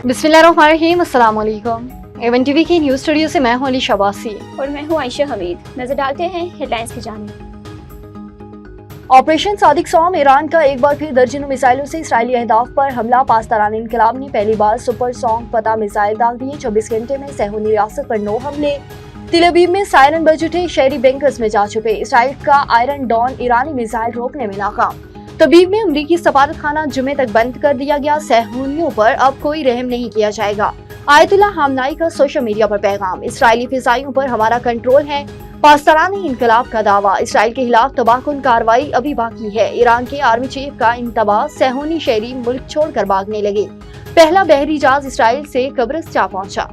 बिस्मिल्लाहिर्रहमानिर्रहीम, अस्सलाम वालेकुम। एवन टीवी के न्यूज़ स्टूडियो से मैं हूं अली शबासी और मैं हूं आयशा हमीद। नजर डालते हैं हेडलाइंस की जानिब। ऑपरेशन सादिक सौम, ईरान का एक बार फिर दर्जनों मिसाइलों से इसराइली अहदाफ पर हमला। पाकिस्तान इनकलाब ने पहली बार सुपर सॉन्ग फतह मिसाइल दाग दिए। 24 घंटे में सेहूनी रियासत पर 9 हमले। तिल अवीव में सायरन बज उठे, शहरी बैंकर्स में जा छुपे। इसराइल का आयरन डॉन ईरानी मिसाइल रोकने में नाकाम। तबीब में अमरीकी सफारत खाना जुमे तक बंद कर दिया गया। सेहूनियों पर अब कोई रहम नहीं किया जाएगा। आयतुल्लाह खामनेई का सोशल मीडिया पर पैगाम, इसराइली फिजाइयों पर हमारा कंट्रोल है। पाकिस्तानी इनकलाब का दावा, इसराइल के खिलाफ तबाहकुन कार्रवाई अभी बाकी है। ईरान के आर्मी चीफ का इंतबाह, सेहूनी शहरी मुल्क छोड़कर भागने लगे। पहला बहरी जहाज इसराइल से कब्रिस जा पहुंचा।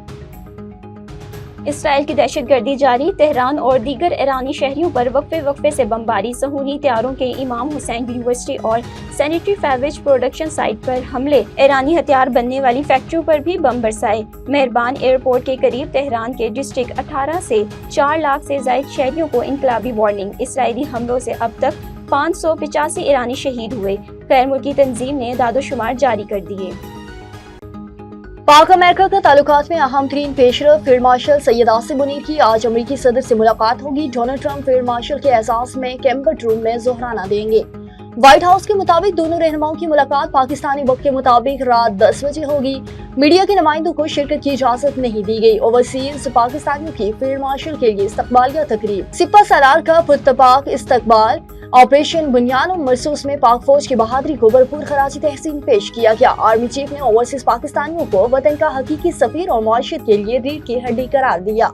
इसराइल की दहशतगर्दी जारी, तेहरान और दीगर ईरानी शहरियों पर वक्फे से बमबारी। सहूनी तैयारों के इमाम हुसैन यूनिवर्सिटी और सैनिटरी फैब्रिज प्रोडक्शन साइट पर हमले। ईरानी हथियार बनने वाली फैक्ट्रियों पर भी बम बरसाए। मेहरबान एयरपोर्ट के करीब तेहरान के डिस्ट्रिक्ट 18 से 4 लाख से ज्यादा शहरियों को इनकलाबी वार्निंग। इसराइली हमलों से अब तक 585 ईरानी शहीद हुए। गैर मुल्की तंजीम ने दादोशुमार जारी कर दिए। पाक अमेरिका का ताल्लुकात में अहम तरीन पेशरफ, फील्ड मार्शल सैयद आसिम मुनीर की आज अमरीकी सदर से मुलाकात होगी। डोनाल्ड ट्रंप फील्ड मार्शल के एजाज में कैम्बर्ट रूम में जोहराना देंगे। व्हाइट हाउस के मुताबिक दोनों रहनुमाओं की मुलाकात पाकिस्तानी वक्त के मुताबिक रात 10 बजे होगी। मीडिया के नुमाइंदों को शिरकत की इजाजत नहीं दी गई। ओवरसीज पाकिस्तानियों की फील्ड मार्शल के लिए इस्तकबालिया तकरीब। सिपा सालार का पुरतपाक इस्तकबाल। ऑपरेशन बुनियान और मरसूस में पाक फौज की बहादुरी को भरपूर खराज तहसीन पेश किया गया। आर्मी चीफ ने ओवरसीज पाकिस्तानियों को वतन का हकीकी सफीर और मुआशरत के लिए रीढ़ की हड्डी करार दिया।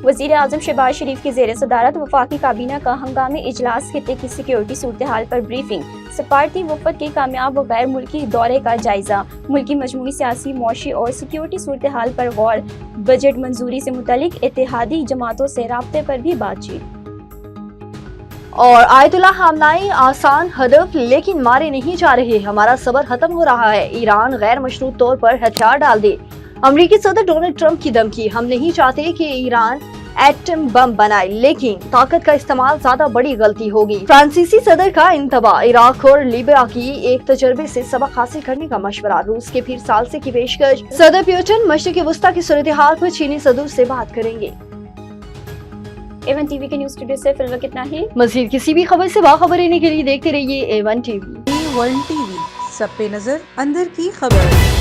वज़ीर आज़म शहबाज शरीफ की ज़ेर सदारत वफाकी काबीना का हंगामी इजलास, खित्ते की सिक्योरिटी सूरत हाल पर ब्रीफिंग। सफारती वफद के कामयाब व गैर मुल्की दौरे का जायजा। मुल्की मजमूई सियासी, मुआशी और सिक्योरिटी सूरत हाल पर गौर। बजट मंजूरी से मुतालिक इत्तेहादी जमातों से राब्ते पर भी बातचीत। और आयतुल्लाह खामनेई, आसान हदफ लेकिन मारे नहीं जा रहे, हमारा सब्र खत्म हो रहा है। ईरान गैर मशरूत तौर पर हथियार डाल दे। अमरीकी सदर डोनाल्ड ट्रंप की धमकी, हम नहीं चाहते कि ईरान एटम बम बनाए, लेकिन ताकत का इस्तेमाल ज्यादा बड़ी गलती होगी। फ्रांसीसी सदर का इंतबाह, इराक और लीबिया की एक तजर्बे से सबक हासिल करने का मशवरा। रूस के फिर सालसे की पेशकश। सदर पुतिन मशरिक़ वस्ता की सूरत हाल पर चीनी सदर से बात करेंगे। एवन टीवी के न्यूज़ स्टूडियो से फिलहाल कितना ही। मज़ीद किसी भी खबर से बाखबर रहने के लिए देखते रहिए एवन टीवी। A1 TV, सब पे नजर, अंदर की खबर।